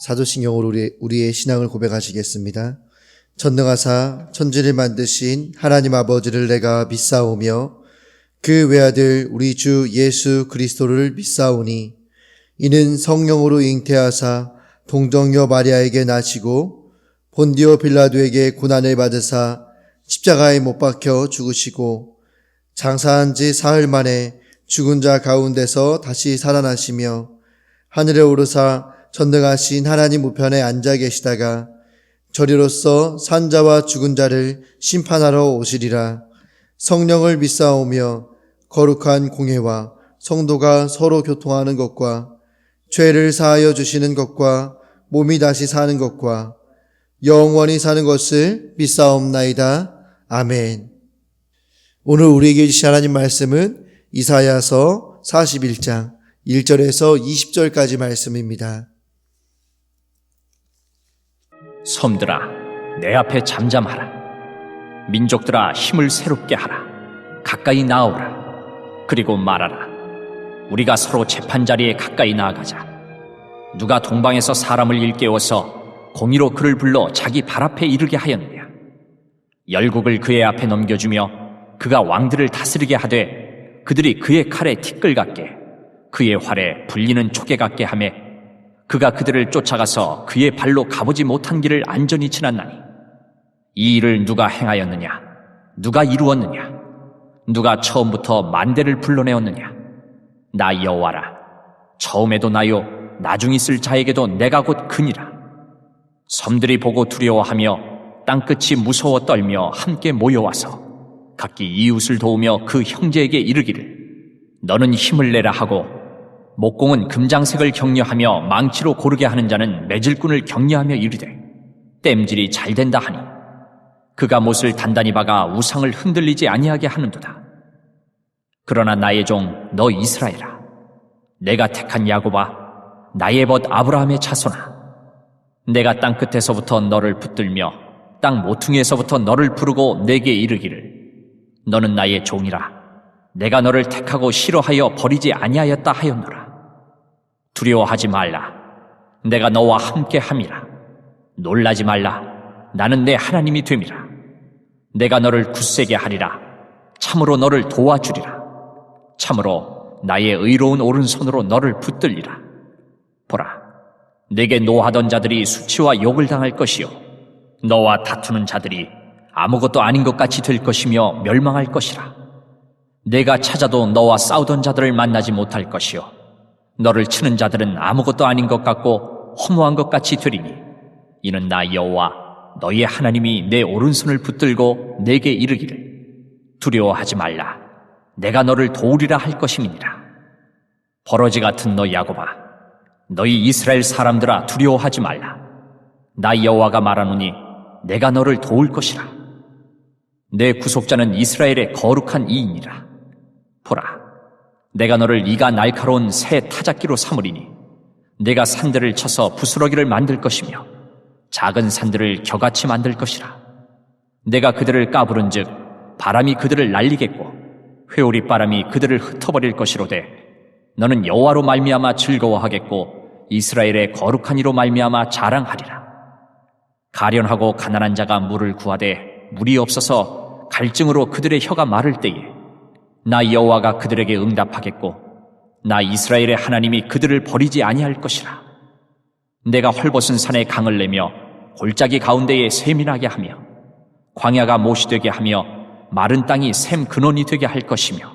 사도신경으로 우리의 신앙을 고백하시겠습니다. 전능하사 천지를 만드신 하나님 아버지를 내가 믿사오며 그 외아들 우리 주 예수 그리스도를 믿사오니 이는 성령으로 잉태하사 동정녀 마리아에게 나시고 본디오 빌라도에게 고난을 받으사 십자가에 못 박혀 죽으시고 장사한 지 사흘 만에 죽은 자 가운데서 다시 살아나시며 하늘에 오르사 전능하신 하나님 우편에 앉아 계시다가 저리로서 산자와 죽은 자를 심판하러 오시리라. 성령을 믿사오며 거룩한 공회와 성도가 서로 교통하는 것과 죄를 사하여 주시는 것과 몸이 다시 사는 것과 영원히 사는 것을 믿사옵나이다. 아멘. 오늘 우리에게 주신 하나님 말씀은 이사야서 41장 1절에서 20절까지 말씀입니다. 섬들아, 내 앞에 잠잠하라. 민족들아, 힘을 새롭게 하라. 가까이 나오라. 그리고 말하라. 우리가 서로 재판자리에 가까이 나아가자. 누가 동방에서 사람을 일깨워서 공의로 그를 불러 자기 발 앞에 이르게 하였느냐. 열국을 그의 앞에 넘겨주며 그가 왕들을 다스리게 하되 그들이 그의 칼에 티끌 같게 그의 활에 불리는 초계 같게 하매 그가 그들을 쫓아가서 그의 발로 가보지 못한 길을 안전히 지났나니 이 일을 누가 행하였느냐? 누가 이루었느냐? 누가 처음부터 만대를 불러내었느냐? 나 여호와라. 처음에도 나요 나중 있을 자에게도 내가 곧 그니라. 섬들이 보고 두려워하며 땅끝이 무서워 떨며 함께 모여와서 각기 이웃을 도우며 그 형제에게 이르기를 너는 힘을 내라 하고 목공은 금장색을 격려하며 망치로 고르게 하는 자는 매질꾼을 격려하며 이르되 땜질이 잘 된다 하니 그가 못을 단단히 박아 우상을 흔들리지 아니하게 하는도다. 그러나 나의 종 너 이스라엘아, 내가 택한 야곱아, 나의 벗 아브라함의 자손아, 내가 땅끝에서부터 너를 붙들며 땅 모퉁이에서부터 너를 부르고 내게 이르기를 너는 나의 종이라. 내가 너를 택하고 싫어하여 버리지 아니하였다 하였노라. 두려워하지 말라. 내가 너와 함께 함이라. 놀라지 말라. 나는 내 하나님이 됨이라. 내가 너를 굳세게 하리라. 참으로 너를 도와주리라. 참으로 나의 의로운 오른손으로 너를 붙들리라. 보라, 내게 노하던 자들이 수치와 욕을 당할 것이요 너와 다투는 자들이 아무것도 아닌 것 같이 될 것이며 멸망할 것이라. 내가 찾아도 너와 싸우던 자들을 만나지 못할 것이요 너를 치는 자들은 아무것도 아닌 것 같고 허무한 것 같이 되리니 이는 나 여호와 너희의 하나님이 내 오른손을 붙들고 내게 이르기를 두려워하지 말라. 내가 너를 도우리라 할 것임이니라. 버러지 같은 너 야곱아, 너희 이스라엘 사람들아 두려워하지 말라. 나 여호와가 말하노니 내가 너를 도울 것이라. 내 구속자는 이스라엘의 거룩한 이인이라. 보라, 내가 너를 이가 날카로운 새 타작기로 삼으리니 내가 산들을 쳐서 부스러기를 만들 것이며 작은 산들을 겨같이 만들 것이라. 내가 그들을 까부른즉 바람이 그들을 날리겠고 회오리 바람이 그들을 흩어버릴 것이로되 너는 여호와로 말미암아 즐거워하겠고 이스라엘의 거룩한 이로 말미암아 자랑하리라. 가련하고 가난한 자가 물을 구하되 물이 없어서 갈증으로 그들의 혀가 마를 때에 나 여호와가 그들에게 응답하겠고 나 이스라엘의 하나님이 그들을 버리지 아니할 것이라. 내가 헐벗은 산에 강을 내며 골짜기 가운데에 샘이 나게 하며 광야가 못이 되게 하며 마른 땅이 샘 근원이 되게 할 것이며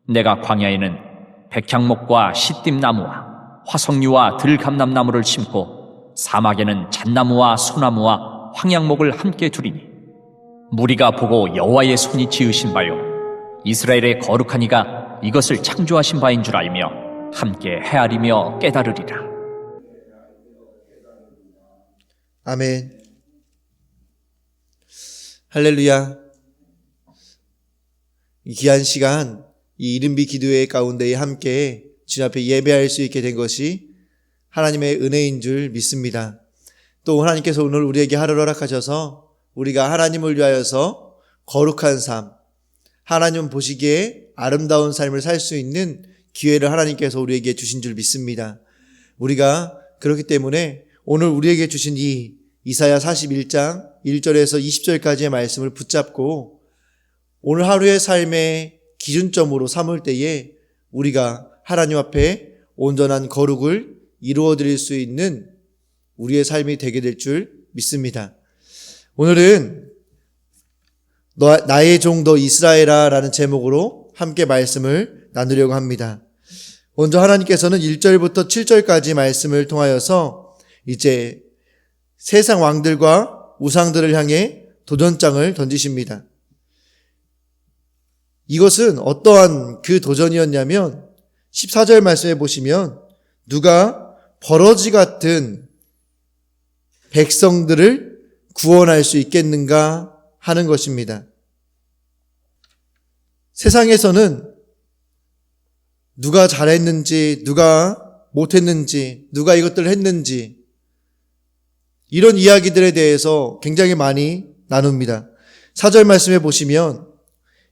내가 광야에는 백향목과 시띠나무와 화석류와 들감남나무를 심고 사막에는 잣나무와 소나무와 황양목을 함께 두리니 무리가 보고 여호와의 손이 지으신 바요 이스라엘의 거룩한 이가 이것을 창조하신 바인 줄 알며 함께 헤아리며 깨달으리라. 아멘. 할렐루야. 이 귀한 시간, 이 이른비 기도회 가운데에 함께 주님 앞에 예배할 수 있게 된 것이 하나님의 은혜인 줄 믿습니다. 또 하나님께서 오늘 우리에게 하루를 허락하셔서 우리가 하나님을 위하여서 거룩한 삶, 하나님 보시기에 아름다운 삶을 살 수 있는 기회를 하나님께서 우리에게 주신 줄 믿습니다. 우리가 그렇기 때문에 오늘 우리에게 주신 이 이사야 41장 1절에서 20절까지의 말씀을 붙잡고 오늘 하루의 삶의 기준점으로 삼을 때에 우리가 하나님 앞에 온전한 거룩을 이루어 드릴 수 있는 우리의 삶이 되게 될 줄 믿습니다. 오늘은 나의 종 너 이스라엘아 라는 제목으로 함께 말씀을 나누려고 합니다. 먼저 하나님께서는 1절부터 7절까지 말씀을 통하여서 이제 세상 왕들과 우상들을 향해 도전장을 던지십니다. 이것은 어떠한 그 도전이었냐면 14절 말씀해 보시면 누가 버러지 같은 백성들을 구원할 수 있겠는가 하는 것입니다. 세상에서는 누가 잘했는지, 누가 못했는지, 누가 이것들을 했는지 이런 이야기들에 대해서 굉장히 많이 나눕니다. 4절 말씀해 보시면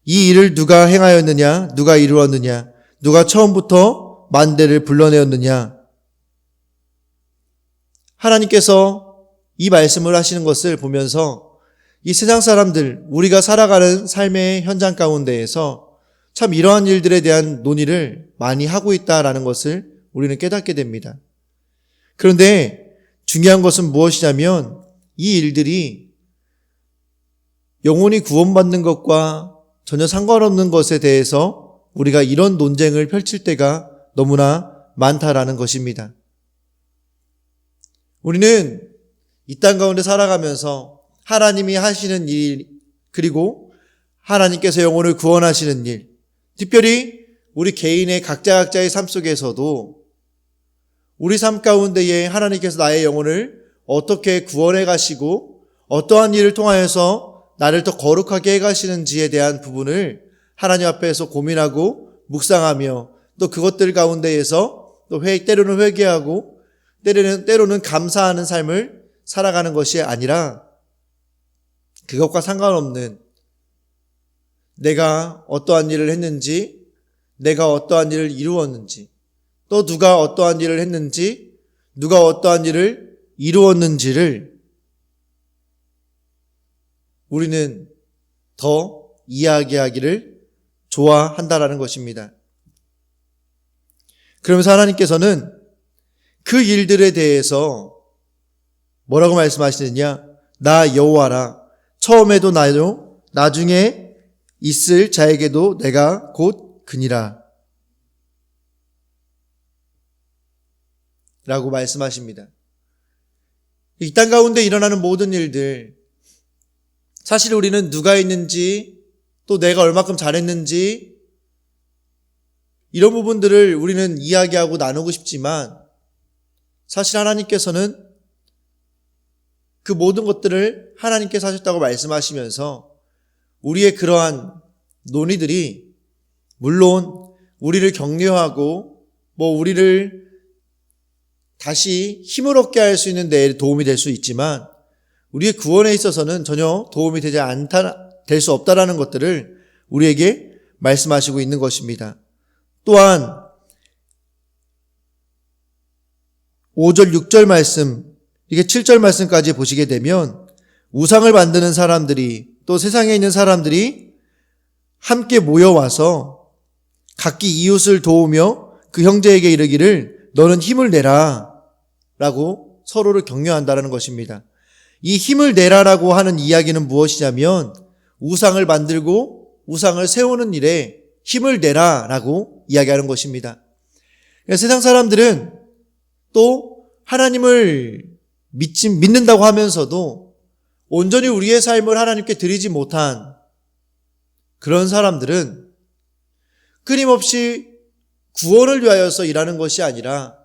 이 일을 누가 행하였느냐, 누가 이루었느냐, 누가 처음부터 만대를 불러내었느냐. 하나님께서 이 말씀을 하시는 것을 보면서 이 세상 사람들, 우리가 살아가는 삶의 현장 가운데에서 참 이러한 일들에 대한 논의를 많이 하고 있다라는 것을 우리는 깨닫게 됩니다. 그런데 중요한 것은 무엇이냐면 이 일들이 영혼이 구원받는 것과 전혀 상관없는 것에 대해서 우리가 이런 논쟁을 펼칠 때가 너무나 많다라는 것입니다. 우리는 이 땅 가운데 살아가면서 하나님이 하시는 일, 그리고 하나님께서 영혼을 구원하시는 일, 특별히 우리 개인의 각자의 삶 속에서도 우리 삶 가운데에 하나님께서 나의 영혼을 어떻게 구원해 가시고 어떠한 일을 통하여서 나를 더 거룩하게 해 가시는지에 대한 부분을 하나님 앞에서 고민하고 묵상하며 또 그것들 가운데에서 또 때로는 회개하고 때로는 감사하는 삶을 살아가는 것이 아니라 그것과 상관없는 내가 어떠한 일을 했는지, 내가 어떠한 일을 이루었는지, 또 누가 어떠한 일을 했는지, 누가 어떠한 일을 이루었는지를 우리는 더 이야기하기를 좋아한다라는 것입니다. 그러면서 하나님께서는 그 일들에 대해서 뭐라고 말씀하시느냐? 나 여호와라. 처음에도 나요, 나중에 있을 자에게도 내가 곧 그니라. 라고 말씀하십니다. 이 땅 가운데 일어나는 모든 일들, 사실 우리는 누가 있는지, 또 내가 얼마큼 잘했는지, 이런 부분들을 우리는 이야기하고 나누고 싶지만, 사실 하나님께서는 그 모든 것들을 하나님께서 하셨다고 말씀하시면서 우리의 그러한 논의들이 물론 우리를 격려하고 우리를 다시 힘을 얻게 할 수 있는 데 도움이 될 수 있지만 우리의 구원에 있어서는 전혀 도움이 될 수 없다라는 것들을 우리에게 말씀하시고 있는 것입니다. 또한 5절, 6절 말씀, 이게 7절 말씀까지 보시게 되면 우상을 만드는 사람들이 또 세상에 있는 사람들이 함께 모여와서 각기 이웃을 도우며 그 형제에게 이르기를 너는 힘을 내라 라고 서로를 격려한다는 것입니다. 이 힘을 내라라고 하는 이야기는 무엇이냐면 우상을 만들고 우상을 세우는 일에 힘을 내라라고 이야기하는 것입니다. 세상 사람들은 또 하나님을 믿는다고 하면서도 온전히 우리의 삶을 하나님께 드리지 못한 그런 사람들은 끊임없이 구원을 위하여서 일하는 것이 아니라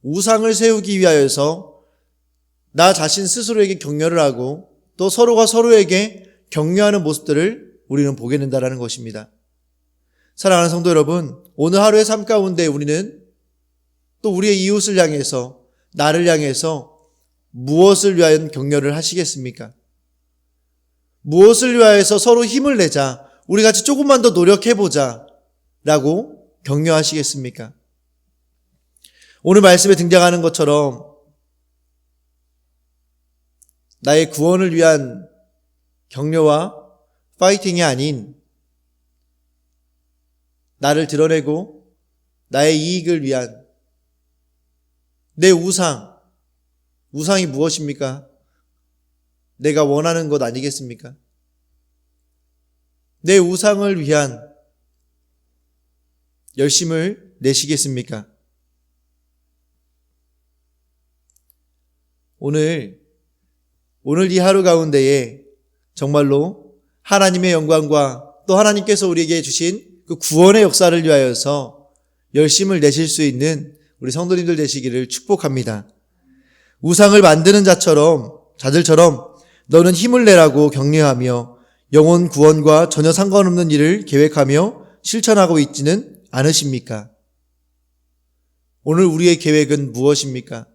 우상을 세우기 위하여서 나 자신 스스로에게 격려를 하고 또 서로가 서로에게 격려하는 모습들을 우리는 보게 된다는 것입니다. 사랑하는 성도 여러분, 오늘 하루의 삶 가운데 우리는 또 우리의 이웃을 향해서 나를 향해서 무엇을 위하여 격려를 하시겠습니까? 무엇을 위하여서 서로 힘을 내자, 우리 같이 조금만 더 노력해보자 라고 격려하시겠습니까? 오늘 말씀에 등장하는 것처럼 나의 구원을 위한 격려와 파이팅이 아닌 나를 드러내고 나의 이익을 위한 내 우상이 무엇입니까? 내가 원하는 것 아니겠습니까? 내 우상을 위한 열심을 내시겠습니까? 오늘 이 하루 가운데에 정말로 하나님의 영광과 또 하나님께서 우리에게 주신 그 구원의 역사를 위하여서 열심을 내실 수 있는 우리 성도님들 되시기를 축복합니다. 우상을 만드는 자들처럼 너는 힘을 내라고 격려하며 영혼 구원과 전혀 상관없는 일을 계획하며 실천하고 있지는 않으십니까? 오늘 우리의 계획은 무엇입니까?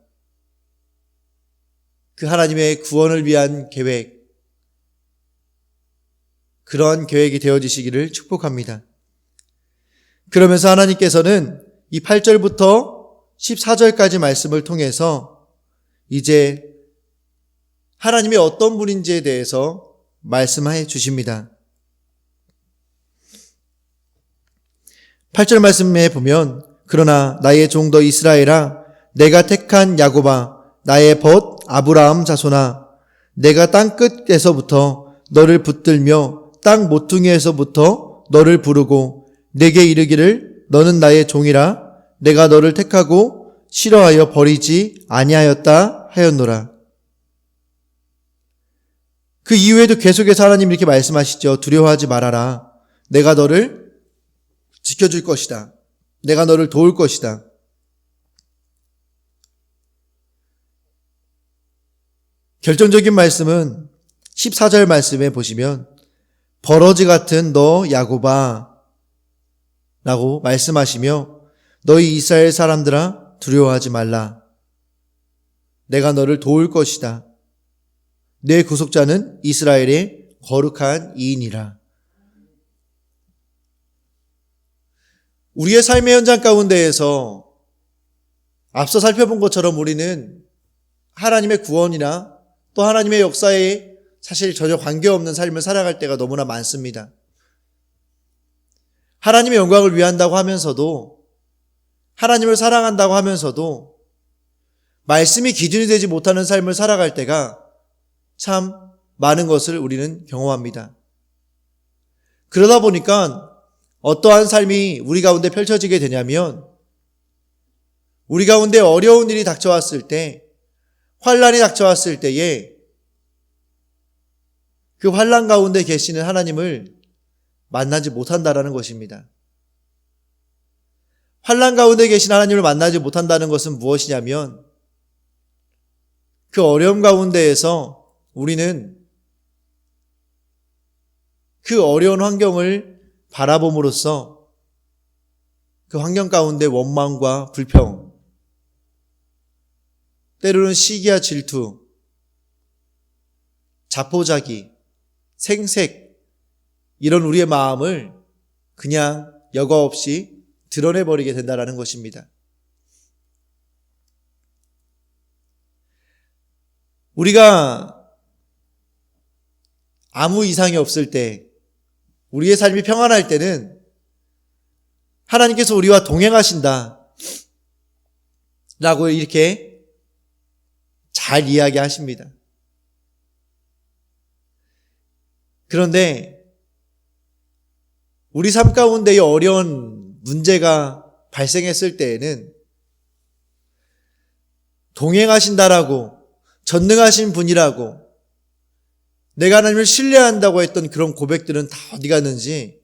그 하나님의 구원을 위한 계획, 그러한 계획이 되어지시기를 축복합니다. 그러면서 하나님께서는 이 8절부터 14절까지 말씀을 통해서 이제 하나님이 어떤 분인지에 대해서 말씀해 주십니다. 8절 말씀에 보면 그러나 나의 종도 이스라엘아 내가 택한 야곱아 나의 벗 아브라함 자손아 내가 땅 끝에서부터 너를 붙들며 땅 모퉁이에서부터 너를 부르고 내게 이르기를 너는 나의 종이라 내가 너를 택하고 싫어하여 버리지 아니하였다 하였노라. 그 이후에도 계속해서 하나님 이렇게 말씀하시죠. 두려워하지 말아라. 내가 너를 지켜줄 것이다. 내가 너를 도울 것이다. 결정적인 말씀은 14절 말씀에 보시면 버러지 같은 너 야곱아 라고 말씀하시며 너희 이스라엘 사람들아 두려워하지 말라. 내가 너를 도울 것이다. 내 구속자는 이스라엘의 거룩한 이인이라. 우리의 삶의 현장 가운데에서 앞서 살펴본 것처럼 우리는 하나님의 구원이나 또 하나님의 역사에 사실 전혀 관계없는 삶을 살아갈 때가 너무나 많습니다. 하나님의 영광을 위한다고 하면서도 하나님을 사랑한다고 하면서도 말씀이 기준이 되지 못하는 삶을 살아갈 때가 참 많은 것을 우리는 경험합니다. 그러다 보니까 어떠한 삶이 우리 가운데 펼쳐지게 되냐면 우리 가운데 어려운 일이 닥쳐왔을 때, 환난이 닥쳐왔을 때에 그 환난 가운데 계시는 하나님을 만나지 못한다라는 것입니다. 환난 가운데 계신 하나님을 만나지 못한다는 것은 무엇이냐면 그 어려움 가운데에서 우리는 그 어려운 환경을 바라봄으로써 그 환경 가운데 원망과 불평, 때로는 시기와 질투, 자포자기, 생색 이런 우리의 마음을 그냥 여과 없이 드러내버리게 된다는 것입니다. 우리가 아무 이상이 없을 때, 우리의 삶이 평안할 때는 하나님께서 우리와 동행하신다 라고 이렇게 잘 이야기하십니다. 그런데 우리 삶 가운데의 어려운 문제가 발생했을 때에는 동행하신다라고, 전능하신 분이라고, 내가 하나님을 신뢰한다고 했던 그런 고백들은 다 어디 갔는지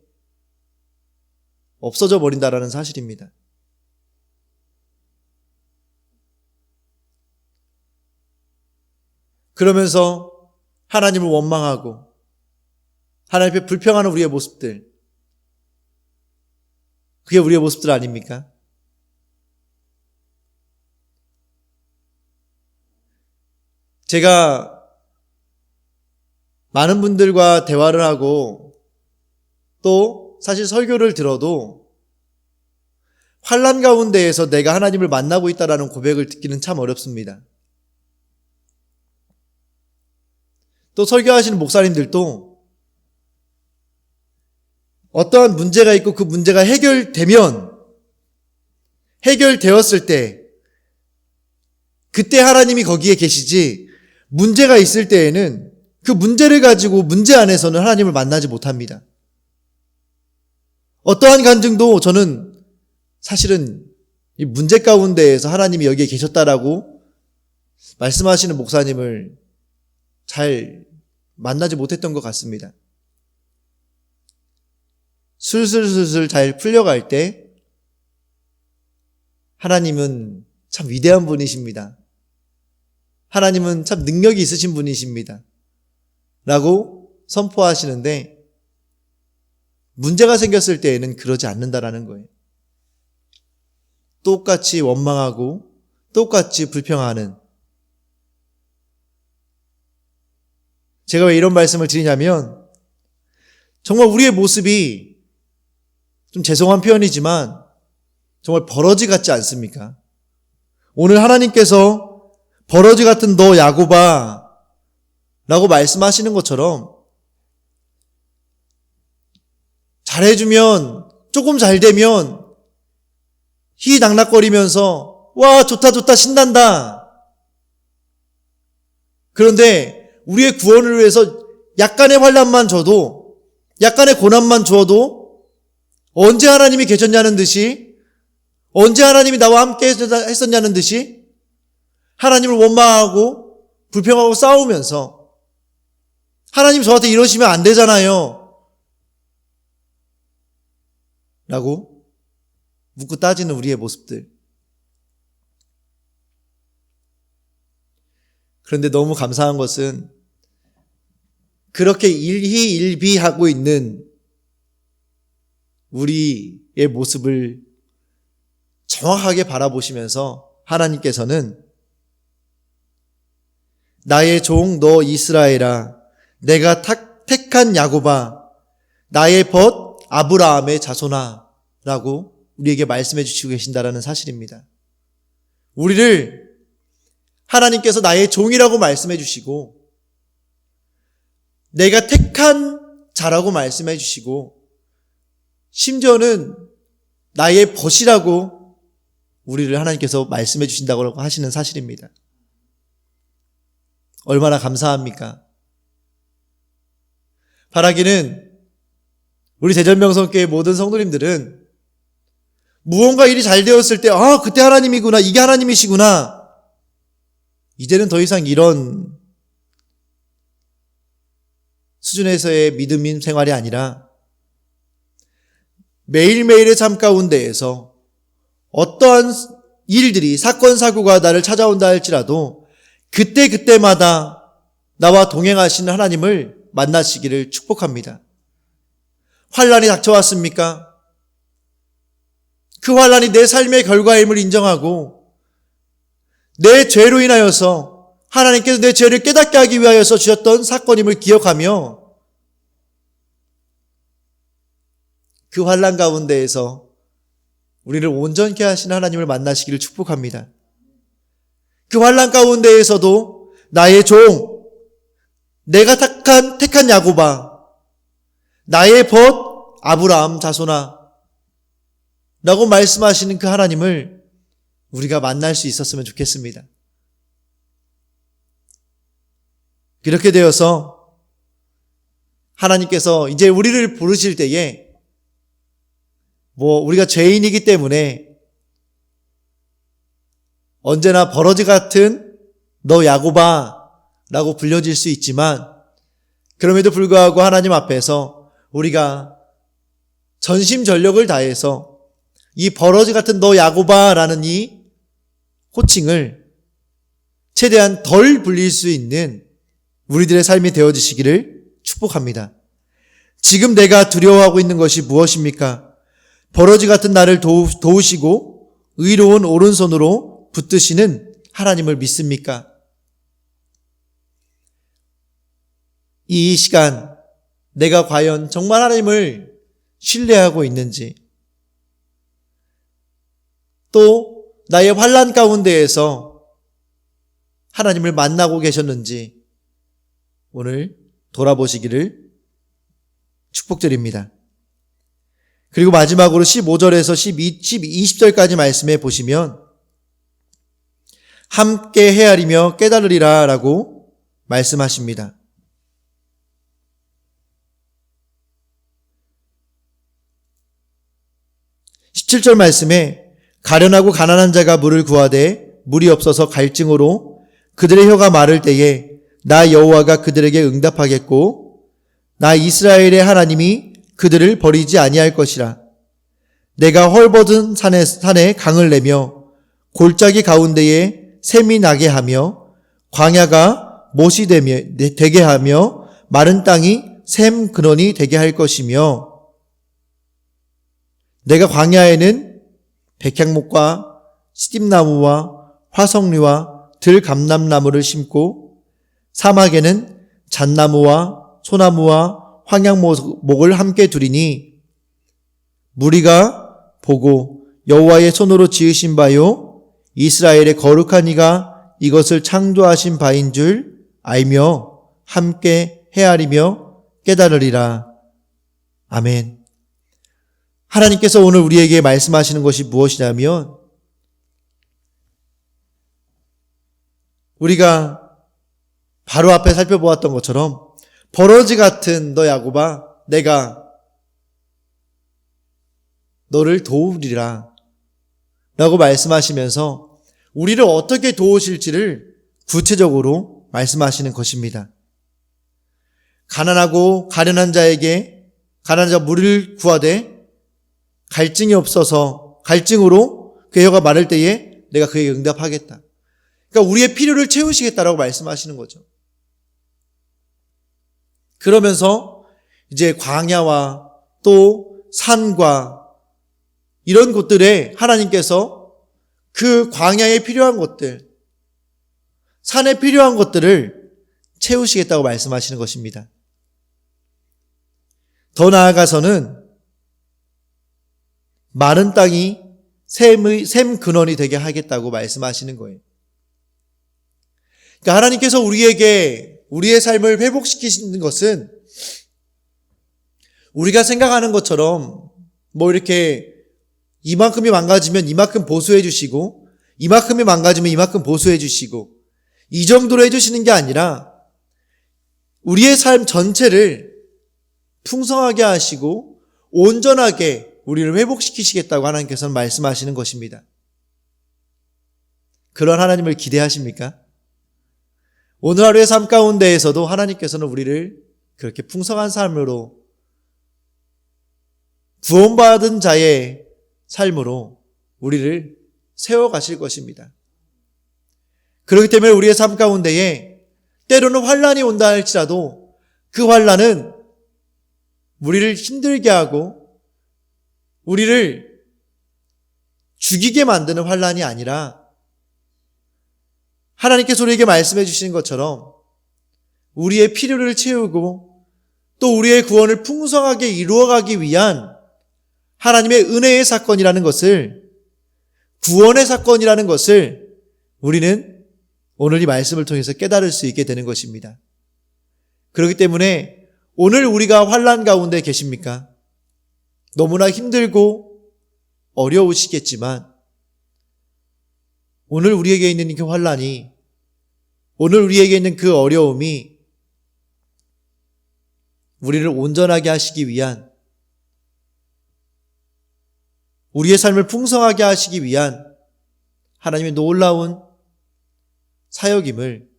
없어져 버린다라는 사실입니다. 그러면서 하나님을 원망하고 하나님 앞에 불평하는 우리의 모습들, 그게 우리의 모습들 아닙니까? 제가 많은 분들과 대화를 하고 또 사실 설교를 들어도 환난 가운데에서 내가 하나님을 만나고 있다라는 고백을 듣기는 참 어렵습니다. 또 설교하시는 목사님들도 어떠한 문제가 있고 그 문제가 해결되었을 때 그때 하나님이 거기에 계시지, 문제가 있을 때에는 그 문제를 가지고 문제 안에서는 하나님을 만나지 못합니다. 어떠한 간증도 저는 사실은 이 문제 가운데에서 하나님이 여기에 계셨다라고 말씀하시는 목사님을 잘 만나지 못했던 것 같습니다. 술술술술 잘 풀려갈 때 하나님은 참 위대한 분이십니다. 하나님은 참 능력이 있으신 분이십니다. 라고 선포하시는데, 문제가 생겼을 때에는 그러지 않는다라는 거예요. 똑같이 원망하고 똑같이 불평하는. 제가 왜 이런 말씀을 드리냐면, 정말 우리의 모습이 좀 죄송한 표현이지만 정말 버러지 같지 않습니까? 오늘 하나님께서 버러지 같은 너 야곱아 라고 말씀하시는 것처럼, 잘해주면, 조금 잘되면 희낙낙거리면서 와 좋다 신난다. 그런데 우리의 구원을 위해서 약간의 환난만 줘도, 약간의 고난만 주어도 언제 하나님이 계셨냐는 듯이, 언제 하나님이 나와 함께 했었냐는 듯이 하나님을 원망하고 불평하고 싸우면서, 하나님 저한테 이러시면 안 되잖아요 라고 묻고 따지는 우리의 모습들. 그런데 너무 감사한 것은 그렇게 일희일비하고 있는 우리의 모습을 정확하게 바라보시면서 하나님께서는 나의 종 너 이스라엘아, 내가 택한 야곱아, 나의 벗 아브라함의 자손아 라고 우리에게 말씀해 주시고 계신다라는 사실입니다. 우리를 하나님께서 나의 종이라고 말씀해 주시고, 내가 택한 자라고 말씀해 주시고, 심지어는 나의 벗이라고 우리를 하나님께서 말씀해 주신다고 하시는 사실입니다. 얼마나 감사합니까? 바라기는 우리 대전명성교회 모든 성도님들은 무언가 일이 잘 되었을 때, 그때 하나님이구나, 이게 하나님이시구나, 이제는 더 이상 이런 수준에서의 믿음 생활이 아니라 매일매일의 삶 가운데에서 어떠한 일들이, 사건 사고가 나를 찾아온다 할지라도 그때마다 나와 동행하시는 하나님을 만나시기를 축복합니다. 환난이 닥쳐왔습니까? 그 환난이 내 삶의 결과임을 인정하고, 내 죄로 인하여서 하나님께서 내 죄를 깨닫게 하기 위하여서 주셨던 사건임을 기억하며 그 환난 가운데에서 우리를 온전케 하시는 하나님을 만나시기를 축복합니다. 그 환난 가운데에서도 나의 종, 내가 택한 야곱아, 나의 벗 아브라함 자손아 라고 말씀하시는 그 하나님을 우리가 만날 수 있었으면 좋겠습니다. 그렇게 되어서 하나님께서 이제 우리를 부르실 때에, 우리가 죄인이기 때문에 언제나 버러지 같은 너 야곱아 라고 불려질 수 있지만, 그럼에도 불구하고 하나님 앞에서 우리가 전심전력을 다해서 이 버러지 같은 너 야곱아 라는 이 호칭을 최대한 덜 불릴 수 있는 우리들의 삶이 되어지시기를 축복합니다. 지금 내가 두려워하고 있는 것이 무엇입니까? 버러지 같은 나를 도우시고 의로운 오른손으로 붙드시는 하나님을 믿습니까? 이 시간 내가 과연 정말 하나님을 신뢰하고 있는지, 또 나의 환난 가운데에서 하나님을 만나고 계셨는지 오늘 돌아보시기를 축복드립니다. 그리고 마지막으로 15절에서 20절까지 말씀해 보시면 함께 헤아리며 깨달으리라 라고 말씀하십니다. 17절 말씀에 가련하고 가난한 자가 물을 구하되 물이 없어서 갈증으로 그들의 혀가 마를 때에 나 여호와가 그들에게 응답하겠고 나 이스라엘의 하나님이 그들을 버리지 아니할 것이라. 내가 헐벗은 산에 강을 내며 골짜기 가운데에 샘이 나게 하며 광야가 못이 되게 하며 마른 땅이 샘 근원이 되게 할 것이며 내가 광야에는 백향목과 시딤나무와 화석류와 들감람나무를 심고 사막에는 잣나무와 소나무와 황양목을 함께 두리니 무리가 보고 여호와의 손으로 지으신 바요 이스라엘의 거룩한 이가 이것을 창조하신 바인 줄 알며 함께 헤아리며 깨달으리라. 아멘. 하나님께서 오늘 우리에게 말씀하시는 것이 무엇이냐면 우리가 바로 앞에 살펴보았던 것처럼 버러지 같은 너 야곱아 내가 너를 도우리라 라고 말씀하시면서 우리를 어떻게 도우실지를 구체적으로 말씀하시는 것입니다. 가난하고 가련한 자에게 가난한 자 물을 구하되 갈증이 없어서 갈증으로 그 혀가 마를 때에 내가 그에게 응답하겠다. 그러니까 우리의 필요를 채우시겠다라고 말씀하시는 거죠. 그러면서 이제 광야와 또 산과 이런 곳들에 하나님께서 그 광야에 필요한 것들, 산에 필요한 것들을 채우시겠다고 말씀하시는 것입니다. 더 나아가서는 마른 땅이 샘 근원이 되게 하겠다고 말씀하시는 거예요. 그러니까 하나님께서 우리에게 우리의 삶을 회복시키시는 것은 우리가 생각하는 것처럼 뭐 이렇게 이만큼이 망가지면 이만큼 보수해 주시고 이만큼이 망가지면 이만큼 보수해 주시고 이 정도로 해주시는 게 아니라 우리의 삶 전체를 풍성하게 하시고 온전하게 우리를 회복시키시겠다고 하나님께서는 말씀하시는 것입니다. 그런 하나님을 기대하십니까? 오늘 하루의 삶 가운데에서도 하나님께서는 우리를 그렇게 풍성한 삶으로 구원받은 자의 삶으로 우리를 세워가실 것입니다. 그렇기 때문에 우리의 삶 가운데에 때로는 환난이 온다 할지라도 그 환난은 우리를 힘들게 하고 우리를 죽이게 만드는 환난이 아니라 하나님께서 우리에게 말씀해 주시는 것처럼 우리의 필요를 채우고 또 우리의 구원을 풍성하게 이루어가기 위한 하나님의 은혜의 사건이라는 것을, 구원의 사건이라는 것을 우리는 오늘 이 말씀을 통해서 깨달을 수 있게 되는 것입니다. 그렇기 때문에 오늘 우리가 환난 가운데 계십니까? 너무나 힘들고 어려우시겠지만 오늘 우리에게 있는 그 환난이, 오늘 우리에게 있는 그 어려움이 우리를 온전하게 하시기 위한, 우리의 삶을 풍성하게 하시기 위한 하나님의 놀라운 사역임을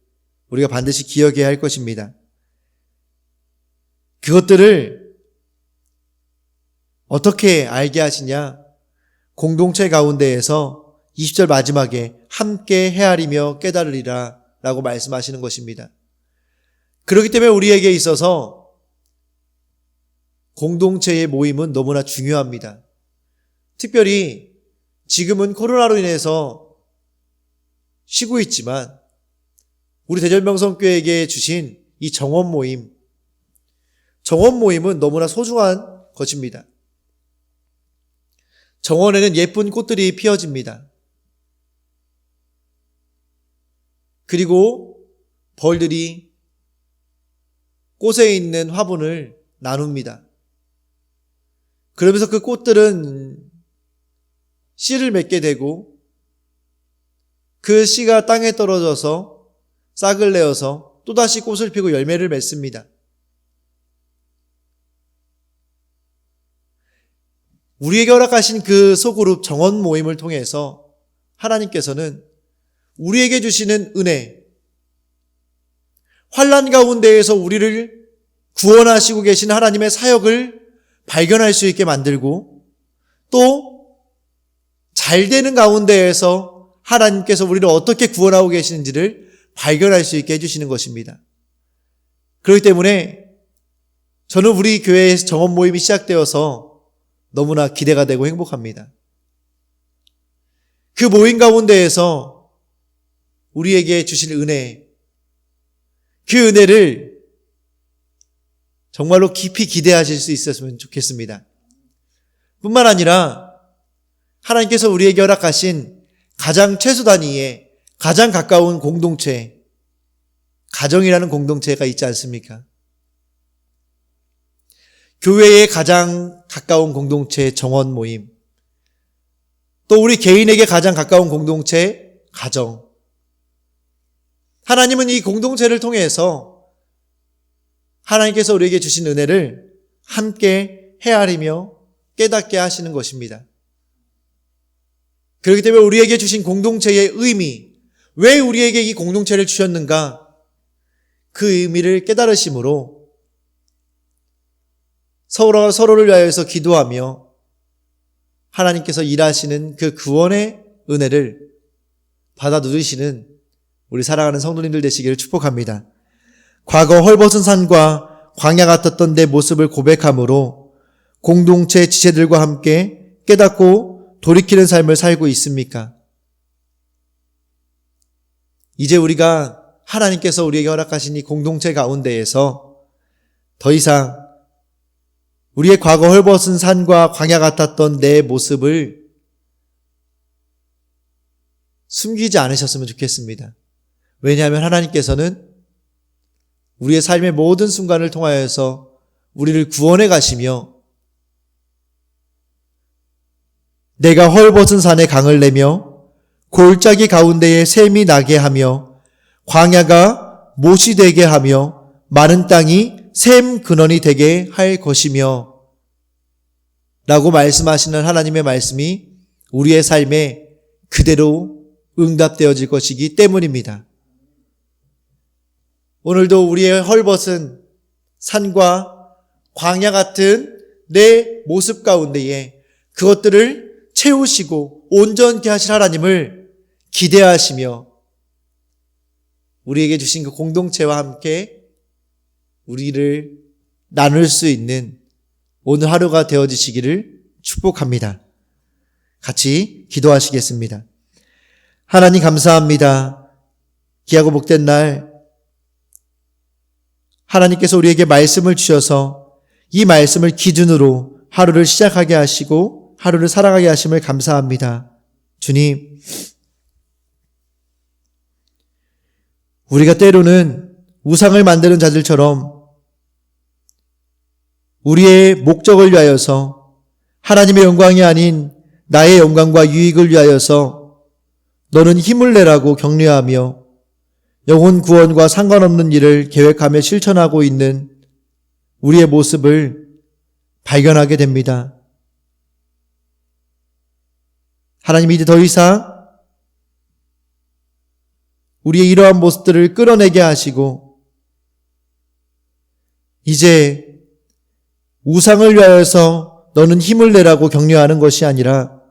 우리가 반드시 기억해야 할 것입니다. 그것들을 어떻게 알게 하시냐? 공동체 가운데에서 20절 마지막에 함께 헤아리며 깨달으리라 라고 말씀하시는 것입니다. 그렇기 때문에 우리에게 있어서 공동체의 모임은 너무나 중요합니다. 특별히 지금은 코로나로 인해서 쉬고 있지만 우리 대전명성교회에게 주신 이 정원 모임은 너무나 소중한 것입니다. 정원에는 예쁜 꽃들이 피어집니다. 그리고 벌들이 꽃에 있는 화분을 나눕니다. 그러면서 그 꽃들은 씨를 맺게 되고 그 씨가 땅에 떨어져서 싹을 내어서 또다시 꽃을 피고 열매를 맺습니다. 우리에게 허락하신 그 소그룹 정원 모임을 통해서 하나님께서는 우리에게 주시는 은혜, 환난 가운데에서 우리를 구원하시고 계신 하나님의 사역을 발견할 수 있게 만들고 또 잘 되는 가운데에서 하나님께서 우리를 어떻게 구원하고 계시는지를 발견할 수 있게 해주시는 것입니다. 그렇기 때문에 저는 우리 교회에서 정원 모임이 시작되어서 너무나 기대가 되고 행복합니다. 그 모임 가운데에서 우리에게 주신 은혜, 그 은혜를 정말로 깊이 기대하실 수 있었으면 좋겠습니다. 뿐만 아니라 하나님께서 우리에게 허락하신 가장 최소 단위의 가장 가까운 공동체, 가정이라는 공동체가 있지 않습니까? 교회의 가장 가까운 공동체, 정원 모임, 또 우리 개인에게 가장 가까운 공동체, 가정. 하나님은 이 공동체를 통해서 하나님께서 우리에게 주신 은혜를 함께 헤아리며 깨닫게 하시는 것입니다. 그렇기 때문에 우리에게 주신 공동체의 의미, 왜 우리에게 이 공동체를 주셨는가? 그 의미를 깨달으심으로 서로를 위하여서 기도하며 하나님께서 일하시는 그 구원의 은혜를 받아 누리시는 우리 사랑하는 성도님들 되시기를 축복합니다. 과거 헐벗은 산과 광야 같았던 내 모습을 고백함으로 공동체 지체들과 함께 깨닫고 돌이키는 삶을 살고 있습니까? 이제 우리가 하나님께서 우리에게 허락하신 이 공동체 가운데에서 더 이상 우리의 과거 헐벗은 산과 광야 같았던 내 모습을 숨기지 않으셨으면 좋겠습니다. 왜냐하면 하나님께서는 우리의 삶의 모든 순간을 통하여서 우리를 구원해 가시며 내가 헐벗은 산에 강을 내며 골짜기 가운데에 샘이 나게 하며 광야가 못이 되게 하며 마른 땅이 샘 근원이 되게 할 것이며 라고 말씀하시는 하나님의 말씀이 우리의 삶에 그대로 응답되어질 것이기 때문입니다. 오늘도 우리의 헐벗은 산과 광야 같은 내 모습 가운데에 그것들을 채우시고 온전케 하실 하나님을 기대하시며 우리에게 주신 그 공동체와 함께 우리를 나눌 수 있는 오늘 하루가 되어지시기를 축복합니다. 같이 기도하시겠습니다. 하나님 감사합니다. 귀하고 복된 날 하나님께서 우리에게 말씀을 주셔서 이 말씀을 기준으로 하루를 시작하게 하시고 하루를 살아가게 하심을 감사합니다. 주님, 우리가 때로는 우상을 만드는 자들처럼 우리의 목적을 위하여서 하나님의 영광이 아닌 나의 영광과 유익을 위하여서 너는 힘을 내라고 격려하며 영혼 구원과 상관없는 일을 계획하며 실천하고 있는 우리의 모습을 발견하게 됩니다. 하나님, 이제 더 이상 우리의 이러한 모습들을 끌어내게 하시고 이제 우상을 위하여서 너는 힘을 내라고 격려하는 것이 아니라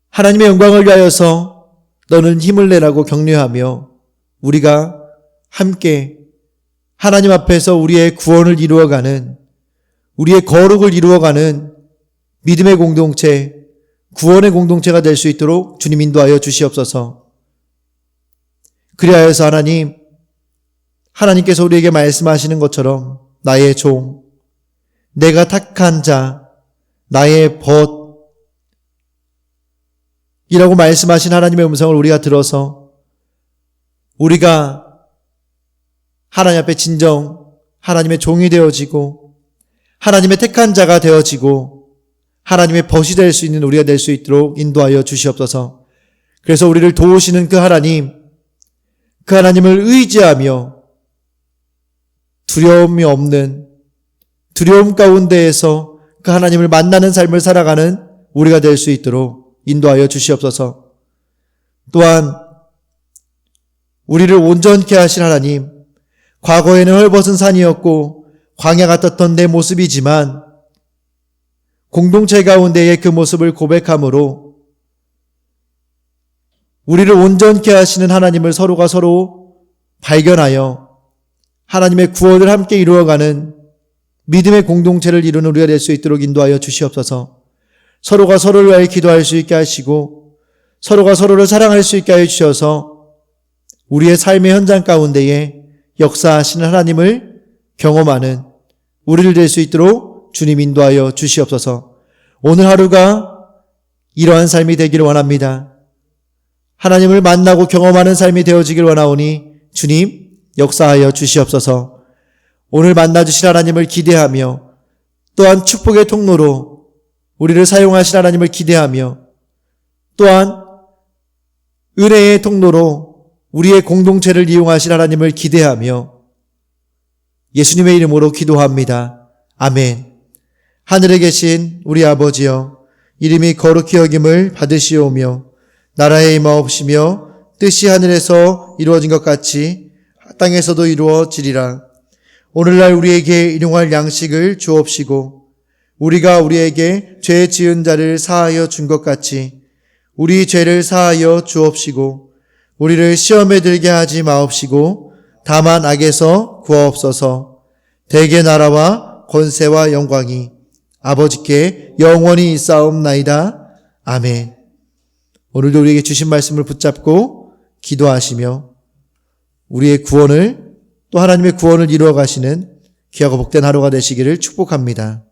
하나님의 영광을 위하여서 너는 힘을 내라고 격려하며 우리가 함께 하나님 앞에서 우리의 구원을 이루어가는, 우리의 거룩을 이루어가는 믿음의 공동체, 구원의 공동체가 될 수 있도록 주님 인도하여 주시옵소서. 그리하여서 하나님께서 우리에게 말씀하시는 것처럼 나의 종, 내가 택한 자, 나의 벗 이라고 말씀하신 하나님의 음성을 우리가 들어서 우리가 하나님 앞에 진정 하나님의 종이 되어지고 하나님의 택한 자가 되어지고 하나님의 벗이 될 수 있는 우리가 될 수 있도록 인도하여 주시옵소서. 그래서 우리를 도우시는 그 하나님을 의지하며 두려움이 없는, 두려움 가운데에서 그 하나님을 만나는 삶을 살아가는 우리가 될 수 있도록 인도하여 주시옵소서. 또한 우리를 온전케 하신 하나님, 과거에는 헐벗은 산이었고 광야 같았던 내 모습이지만 공동체 가운데의 그 모습을 고백함으로 우리를 온전케 하시는 하나님을 서로가 서로 발견하여 하나님의 구원을 함께 이루어가는 믿음의 공동체를 이루는 우리가 될 수 있도록 인도하여 주시옵소서. 서로가 서로를 위하여 기도할 수 있게 하시고 서로가 서로를 사랑할 수 있게 하여 주셔서 우리의 삶의 현장 가운데에 역사하시는 하나님을 경험하는 우리를 될 수 있도록 주님 인도하여 주시옵소서. 오늘 하루가 이러한 삶이 되기를 원합니다. 하나님을 만나고 경험하는 삶이 되어지길 원하오니 주님 역사하여 주시옵소서. 오늘 만나주실 하나님을 기대하며 또한 축복의 통로로 우리를 사용하실 하나님을 기대하며 또한 은혜의 통로로 우리의 공동체를 이용하실 하나님을 기대하며 예수님의 이름으로 기도합니다. 아멘. 하늘에 계신 우리 아버지여, 이름이 거룩히 여김을 받으시오며 나라의 임하옵시며 뜻이 하늘에서 이루어진 것 같이 땅에서도 이루어지리라. 오늘날 우리에게 일용할 양식을 주옵시고 우리가 우리에게 죄 지은 자를 사하여 준 것 같이 우리 죄를 사하여 주옵시고 우리를 시험에 들게 하지 마옵시고 다만 악에서 구하옵소서. 대개 나라와 권세와 영광이 아버지께 영원히 있사옵나이다. 아멘. 오늘도 우리에게 주신 말씀을 붙잡고 기도하시며 우리의 구원을 또 하나님의 구원을 이루어 가시는 귀하고 복된 하루가 되시기를 축복합니다.